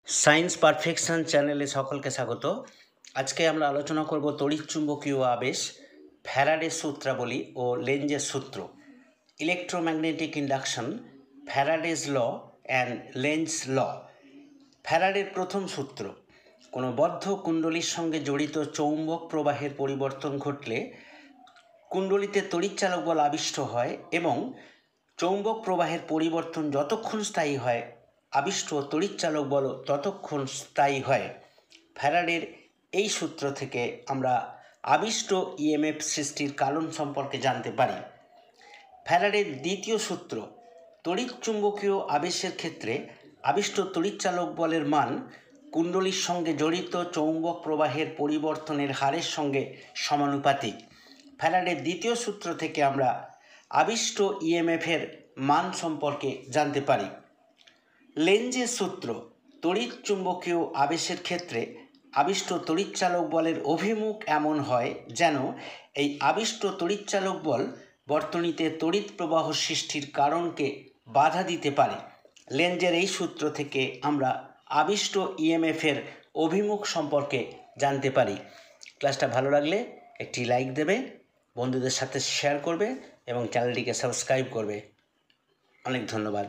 Science perfection চ্যানেলে সকলকে স্বাগত। আজকে আমরা আলোচনা করব তড়িৎচুম্বকীয় আবেশ, ফ্যারাডের সূত্রাবলী ও লেঞ্জের সূত্র, electromagnetic induction, Faraday's law and Lenz law. ফ্যারাডের প্রথম সূত্র: কোনো বদ্ধ কুণ্ডলীর সঙ্গে জড়িত চৌম্বক প্রবাহের পরিবর্তন ঘটলে কুণ্ডলীতে তড়িৎচালক বল আবিষ্ট হয় এবং চৌম্বক প্রবাহের পরিবর্তন যতক্ষণ স্থায়ী হয় আবিষ্ট তড়িৎচালক বল ততক্ষণ স্থায়ী হয়। ফ্যারাডের এই সূত্র থেকে আমরা আবিষ্ট ইএমএফ সৃষ্টির কারণ সম্পর্কে জানতে পারি। ফ্যারাডের দ্বিতীয় সূত্র: তড়িৎচুম্বকীয় আবেশের ক্ষেত্রে আবিষ্ট তড়িৎচালক বলের মান কুণ্ডলীর সঙ্গে জড়িত চৌম্বক প্রবাহের পরিবর্তনের হারের সঙ্গে সমানুপাতিক। ফ্যারাডের দ্বিতীয় সূত্র থেকে আমরা আবিষ্ট ইএমএফের মান সম্পর্কে জানতে পারি। লেঞ্জের সূত্র: তড়িৎচুম্বকীয় আবেশের ক্ষেত্রে আবিষ্ট তড়িৎচালক বলের অভিমুখ এমন হয় যেন এই আবিষ্ট তড়িৎচালক বল বর্তনীতে তড়িৎ প্রবাহ সৃষ্টির কারণকে বাধা দিতে পারে। লেঞ্জের এই সূত্র থেকে আমরা আবিষ্ট ইএমএফের অভিমুখ সম্পর্কে জানতে পারি। ক্লাসটা ভালো লাগলে একটি লাইক দেবে, বন্ধুদের সাথে শেয়ার করবে এবং চ্যানেলটিকে সাবস্ক্রাইব করবে। অনেক ধন্যবাদ।